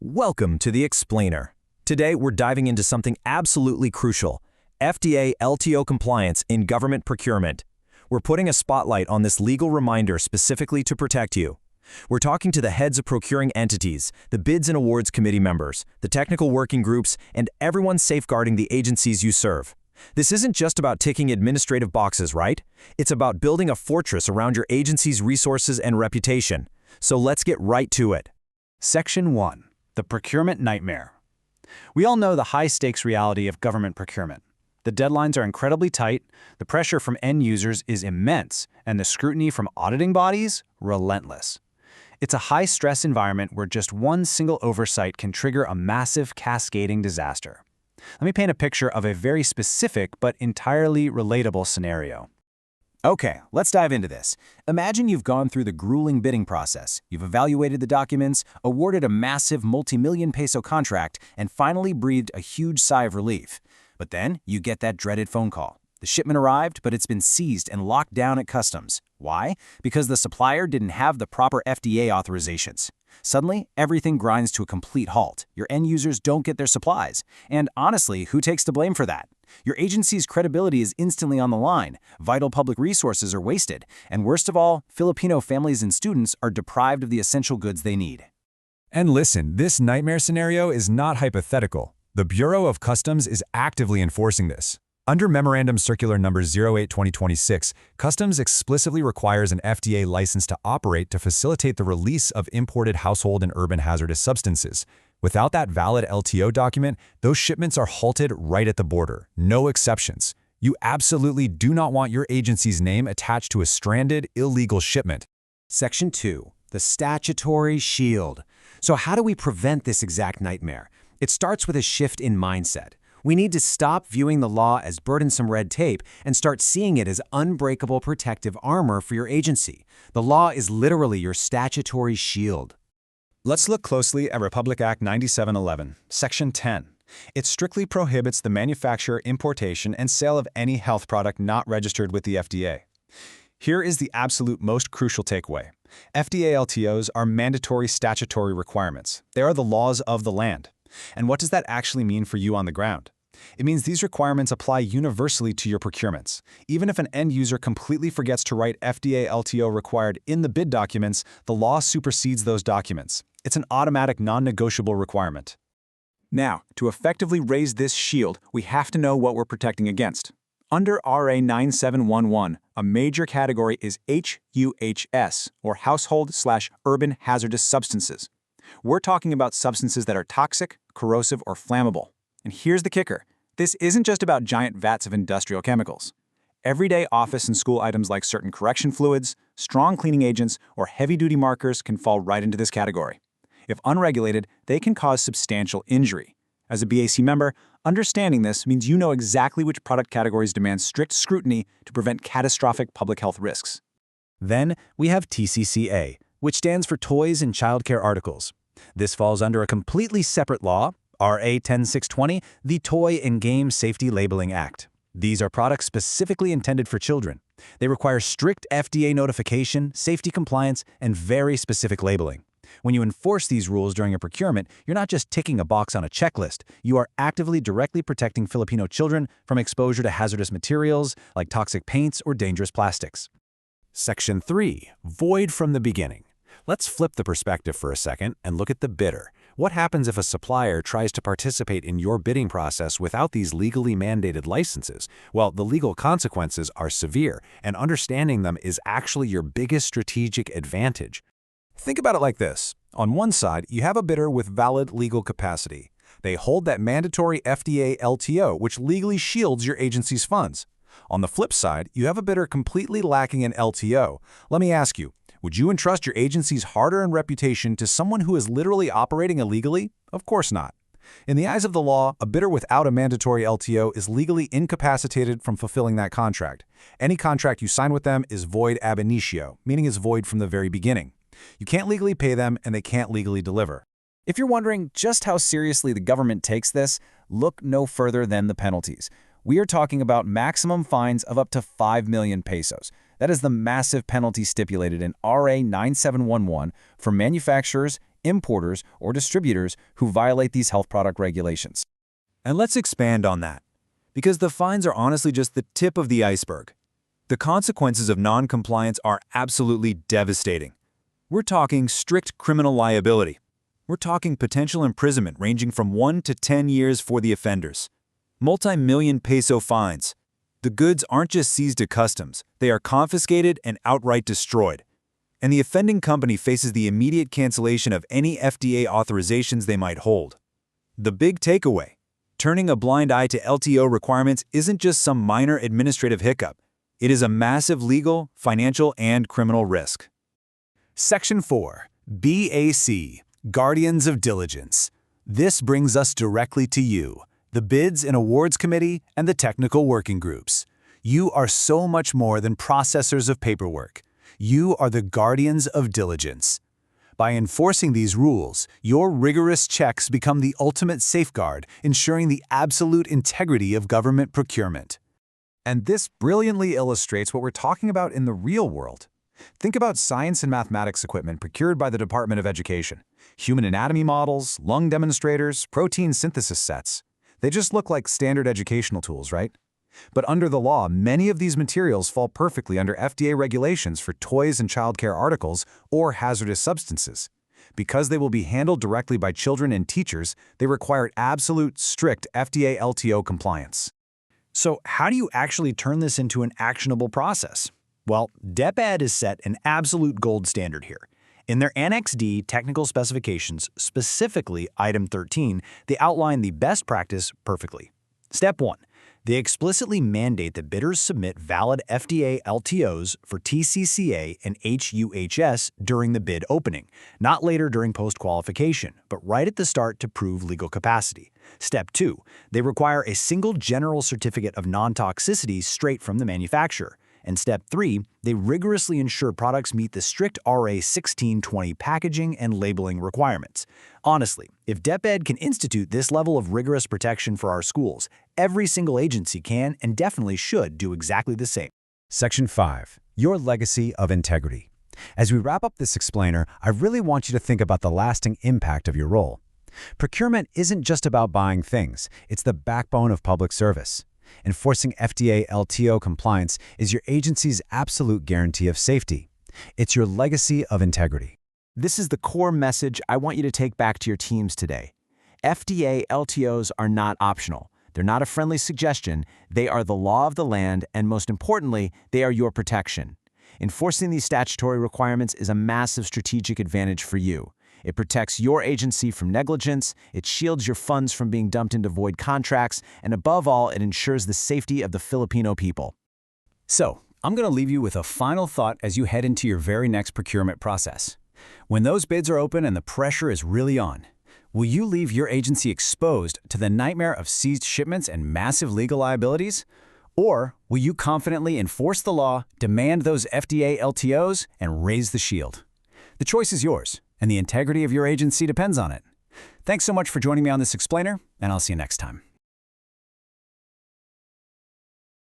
Welcome to The Explainer. Today we're diving into something absolutely crucial: FDA LTO compliance in government procurement. We're putting a spotlight on this legal reminder specifically to protect you. We're talking to the heads of procuring entities, the bids and awards committee members, the technical working groups, and everyone safeguarding the agencies you serve. This isn't just about ticking administrative boxes, right? It's about building a fortress around your agency's resources and reputation. So let's get right to it. Section 1. The Procurement Nightmare. We all know the high-stakes reality of government procurement. The deadlines are incredibly tight, the pressure from end users is immense, and the scrutiny from auditing bodies, relentless. It's a high-stress environment where just one single oversight can trigger a massive cascading disaster. Let me paint a picture of a very specific but entirely relatable scenario. Okay, let's dive into this. Imagine you've gone through the grueling bidding process. You've evaluated the documents, awarded a massive multi-million peso contract, and finally breathed a huge sigh of relief. But then you get that dreaded phone call. The shipment arrived, but it's been seized and locked down at customs. Why? Because the supplier didn't have the proper FDA authorizations. Suddenly, everything grinds to a complete halt. Your end users don't get their supplies. And honestly, who takes the blame for that? Your agency's credibility is instantly on the line, vital public resources are wasted, and worst of all, Filipino families and students are deprived of the essential goods they need. And listen, this nightmare scenario is not hypothetical. The Bureau of Customs is actively enforcing this. Under Memorandum Circular No. 08/2026, Customs explicitly requires an FDA license to operate to facilitate the release of imported household and urban hazardous substances. Without that valid LTO document, those shipments are halted right at the border. No exceptions. You absolutely do not want your agency's name attached to a stranded, illegal shipment. Section 2. The Statutory Shield. So how do we prevent this exact nightmare? It starts with a shift in mindset. We need to stop viewing the law as burdensome red tape and start seeing it as unbreakable protective armor for your agency. The law is literally your statutory shield. Let's look closely at Republic Act 9711, Section 10. It strictly prohibits the manufacture, importation, and sale of any health product not registered with the FDA. Here is the absolute most crucial takeaway. FDA LTOs are mandatory statutory requirements. They are the laws of the land. And what does that actually mean for you on the ground? It means these requirements apply universally to your procurements. Even if an end user completely forgets to write FDA LTO required in the bid documents, the law supersedes those documents. It's an automatic non-negotiable requirement. Now, to effectively raise this shield, we have to know what we're protecting against. Under RA 9711, a major category is HUHS, or Household/Urban Hazardous Substances. We're talking about substances that are toxic, corrosive, or flammable. And here's the kicker. This isn't just about giant vats of industrial chemicals. Everyday office and school items like certain correction fluids, strong cleaning agents, or heavy-duty markers can fall right into this category. If unregulated, they can cause substantial injury. As a BAC member, understanding this means you know exactly which product categories demand strict scrutiny to prevent catastrophic public health risks. Then we have TCCA, which stands for Toys and Childcare Articles. This falls under a completely separate law, RA 10620, the Toy and Game Safety Labeling Act. These are products specifically intended for children. They require strict FDA notification, safety compliance, and very specific labeling. When you enforce these rules during a procurement, you're not just ticking a box on a checklist. You are actively directly protecting Filipino children from exposure to hazardous materials like toxic paints or dangerous plastics. Section 3. Void from the beginning. Let's flip the perspective for a second and look at the bidder. What happens if a supplier tries to participate in your bidding process without these legally mandated licenses? Well, the legal consequences are severe, and understanding them is actually your biggest strategic advantage. Think about it like this. On one side, you have a bidder with valid legal capacity. They hold that mandatory FDA LTO, which legally shields your agency's funds. On the flip side, you have a bidder completely lacking an LTO. Let me ask you, would you entrust your agency's hard-earned reputation to someone who is literally operating illegally? Of course not. In the eyes of the law, a bidder without a mandatory LTO is legally incapacitated from fulfilling that contract. Any contract you sign with them is void ab initio, meaning it's void from the very beginning. You can't legally pay them, and they can't legally deliver. If you're wondering just how seriously the government takes this, look no further than the penalties. We are talking about maximum fines of up to 5 million pesos. That is the massive penalty stipulated in RA 9711 for manufacturers, importers, or distributors who violate these health product regulations. And let's expand on that, because the fines are honestly just the tip of the iceberg. The consequences of non-compliance are absolutely devastating. We're talking strict criminal liability. We're talking potential imprisonment ranging from 1 to 10 years for the offenders. Multi-million peso fines. The goods aren't just seized at customs, they are confiscated and outright destroyed. And the offending company faces the immediate cancellation of any FDA authorizations they might hold. The big takeaway: turning a blind eye to LTO requirements isn't just some minor administrative hiccup. It is a massive legal, financial, and criminal risk. Section 4. BAC, Guardians of Diligence. This brings us directly to you, the Bids and Awards Committee and the technical working groups. You are so much more than processors of paperwork. You are the guardians of diligence. By enforcing these rules, your rigorous checks become the ultimate safeguard, ensuring the absolute integrity of government procurement. And this brilliantly illustrates what we're talking about in the real world. Think about science and mathematics equipment procured by the Department of Education. Human anatomy models, lung demonstrators, protein synthesis sets. They just look like standard educational tools, right? But under the law, many of these materials fall perfectly under FDA regulations for toys and childcare articles or hazardous substances. Because they will be handled directly by children and teachers, they require absolute, strict FDA LTO compliance. So how do you actually turn this into an actionable process? Well, DepEd has set an absolute gold standard here. In their Annex D technical specifications, specifically Item 13, they outline the best practice perfectly. Step 1. They explicitly mandate that bidders submit valid FDA LTOs for TCCA and HUHS during the bid opening, not later during post-qualification, but right at the start to prove legal capacity. Step 2. They require a single General Certificate of Non-Toxicity straight from the manufacturer. And Step 3, they rigorously ensure products meet the strict RA 1620 packaging and labeling requirements. Honestly, if DepEd can institute this level of rigorous protection for our schools, every single agency can and definitely should do exactly the same. Section 5. Your legacy of integrity. As we wrap up this explainer, I really want you to think about the lasting impact of your role. Procurement isn't just about buying things, it's the backbone of public service. Enforcing FDA LTO compliance is your agency's absolute guarantee of safety. It's your legacy of integrity. This is the core message I want you to take back to your teams today. FDA LTOs are not optional. They're not a friendly suggestion. They are the law of the land, and most importantly, they are your protection. Enforcing these statutory requirements is a massive strategic advantage for you. It protects your agency from negligence, it shields your funds from being dumped into void contracts, and above all, it ensures the safety of the Filipino people. So, I'm going to leave you with a final thought as you head into your very next procurement process. When those bids are open and the pressure is really on, will you leave your agency exposed to the nightmare of seized shipments and massive legal liabilities? Or will you confidently enforce the law, demand those FDA LTOs, and raise the shield? The choice is yours, and the integrity of your agency depends on it. Thanks so much for joining me on this explainer, and I'll see you next time.